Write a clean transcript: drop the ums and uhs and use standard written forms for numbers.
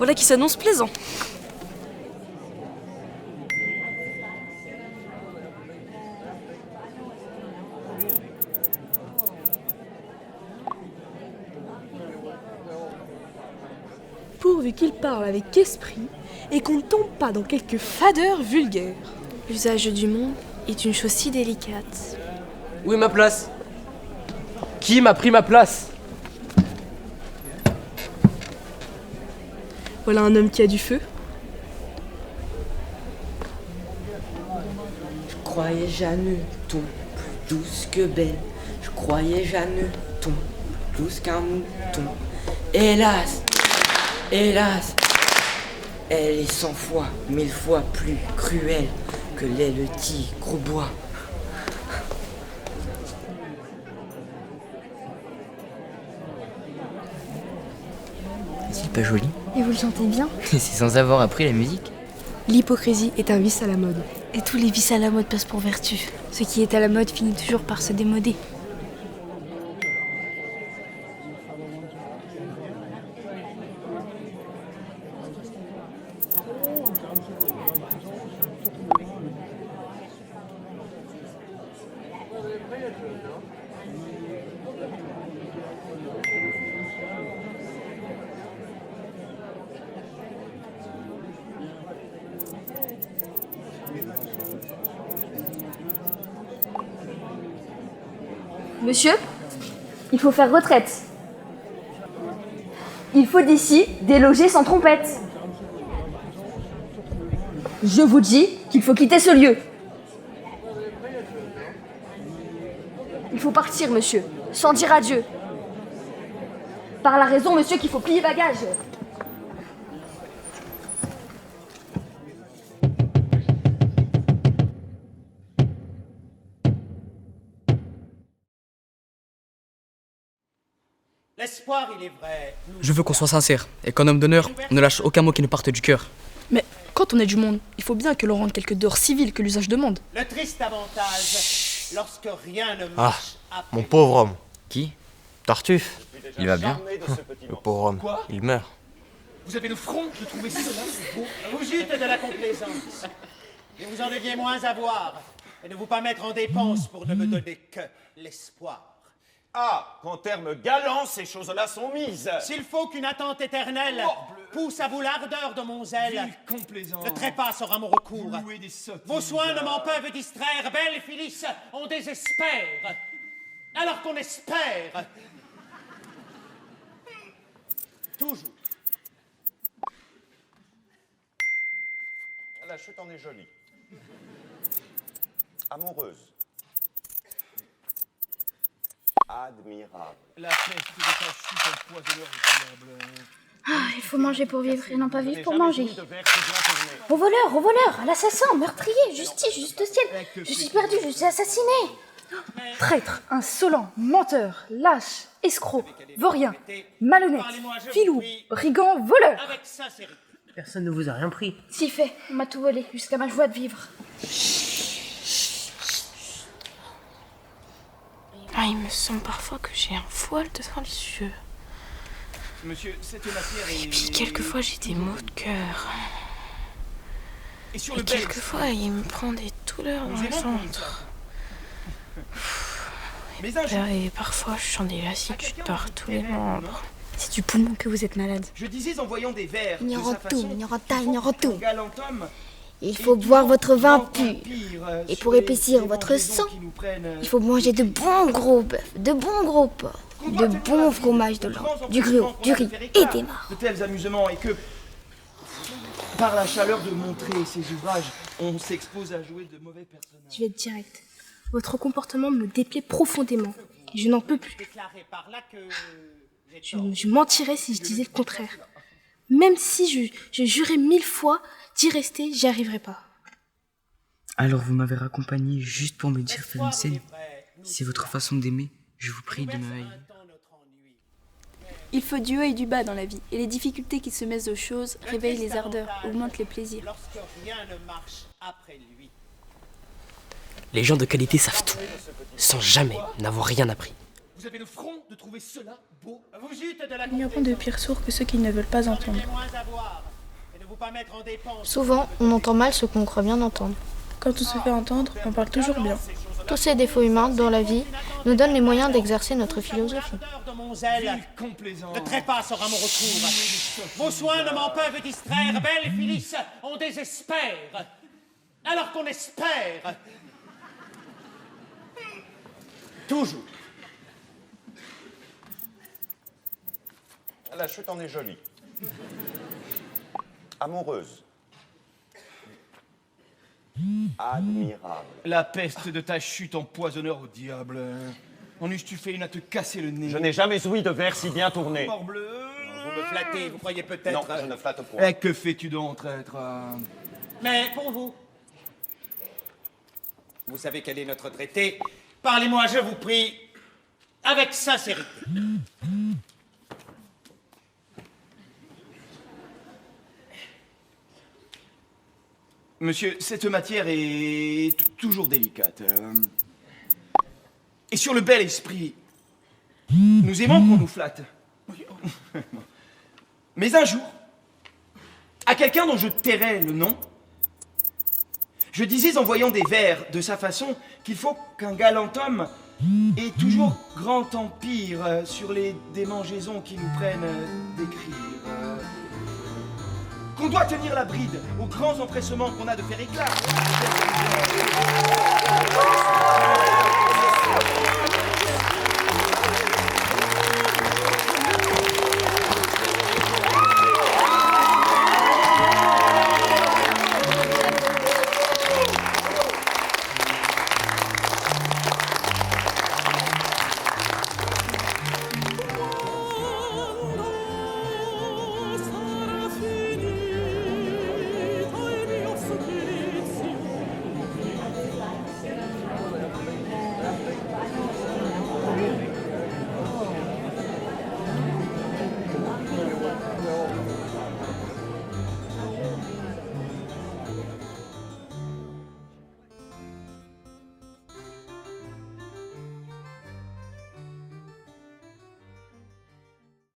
Voilà qui s'annonce plaisant. Pourvu qu'il parle avec esprit et qu'on ne tombe pas dans quelques fadeurs vulgaires. L'usage du monde est une chose si délicate. Où est ma place? Qui m'a pris ma place? Voilà un homme qui a du feu. Je croyais Jeanneton plus douce que belle. Je croyais Jeanneton plus douce qu'un mouton. Hélas, hélas, elle est 100 fois, 1000 fois plus cruelle que l'est le tigre au bois. C'est pas joli. Et vous le chantez bien? C'est sans avoir appris la musique. L'hypocrisie est un vice à la mode. Et tous les vices à la mode passent pour vertu. Ce qui est à la mode finit toujours par se démoder. Monsieur, il faut faire retraite. Il faut d'ici déloger sans trompette. Je vous dis qu'il faut quitter ce lieu. Il faut partir, monsieur, sans dire adieu. Par la raison, monsieur, qu'il faut plier bagages. L'espoir, il est vrai. Je veux qu'on soit sincère et qu'en homme d'honneur, on ne lâche aucun mot qui ne parte du cœur. Mais quand on est du monde, il faut bien que l'on rende quelques dehors civils que l'usage demande. Le triste avantage, lorsque rien ne Ah, marche après. mon pauvre homme. Qui? Tartuffe. Il va bien? Le pauvre homme. Quoi? Il meurt. Vous avez le front de trouver cela beau. Vous gîtes de la complaisance. Et vous en deviez moins avoir. Et ne vous pas mettre en dépense pour ne me donner que l'espoir. Ah, qu'en termes galants, ces choses-là sont mises. S'il faut qu'une attente éternelle pousse à vous l'ardeur de mon zèle, le trépas sera mon recours. Vos soins ne m'en peuvent distraire. Belle Phyllis, on désespère. Alors qu'on espère. Toujours. La chute en est jolie. Amoureuse. Admirable. La peste de ta chute empoisonneur du diable. Il faut manger pour vivre et non pas vivre pour manger. Au voleur, à l'assassin, meurtrier, justice, juste ciel. Je suis perdu, je suis assassiné. Traître, insolent, menteur, lâche, escroc, vaurien, malhonnête, filou, brigand, voleur. Avec sincérité. Personne ne vous a rien pris. Si fait, on m'a tout volé, jusqu'à ma joie de vivre. Il me semble parfois que j'ai un voile devant les yeux. Monsieur, cette matière est... Et puis quelquefois j'ai des maux de cœur. Et sur Et le belge. quelquefois il me prend des douleurs dans le ventre. Et parfois je sens des lassitudes par tous les membres. C'est du poumon que vous êtes malade. Je disais en voyant des vers. Il faut boire votre vin pur. Et pour épaissir votre sang, il faut manger de bons gros bœufs, de bons gros porcs, de bons fromages de l'an, du gruau, du riz et des mares. De tels amusements et que, par la chaleur de montrer ces ouvrages, on s'expose à jouer de mauvais personnages. Je vais être direct. Votre comportement me déplaît profondément. Et je n'en peux plus. Déclarez par là que Je mentirais si je disais le contraire. Même si je jurais 1000 fois d'y rester, j'y arriverais pas. Alors vous m'avez raccompagné juste pour me dire faire une scène. C'est votre façon d'aimer, je vous prie de me haïr. Il faut du haut et du bas dans la vie, et les difficultés qui se mettent aux choses réveillent les ardeurs, augmentent les plaisirs. lorsque rien ne marche après lui. Les gens de qualité savent tout, sans jamais n'avoir rien appris. Vous avez le front de trouver cela beau. Vous gîtes de la Il n'y a pas de pire sourd que ceux qui ne veulent pas entendre. moins à boire et ne vous pas mettre en dépense. Souvent, on entend mal ce qu'on croit bien entendre. Quand on se fait entendre, on parle toujours bien. Tous ces défauts humains dans la vie nous donnent les moyens d'exercer notre philosophie. De mon zèle, le trépas sera mon recours. Vos soins ne m'en peuvent distraire. Belle Phyllis, on désespère. Alors qu'on espère. Toujours. La chute en est jolie. Amoureuse. Admirable. La peste de ta chute empoisonneur au diable. En eusse-tu fait une à te casser le nez? Je n'ai jamais ouï de vers si bien tourné. Morbleu. Vous me flattez, vous croyez peut-être... Non, je ne flatte point. Eh, que fais-tu donc, traître? Mais pour vous, vous savez quel est notre traité. Parlez-moi, je vous prie, avec sincérité. Monsieur, cette matière est toujours délicate. Et sur le bel esprit, nous aimons qu'on nous flatte. Mais un jour, à quelqu'un dont je tairai le nom, je disais en voyant des vers de sa façon qu'il faut qu'un galant homme ait toujours grand empire sur les démangeaisons qui nous prennent d'écrire. Qu'on doit tenir la bride aux grands empressements qu'on a de faire éclat.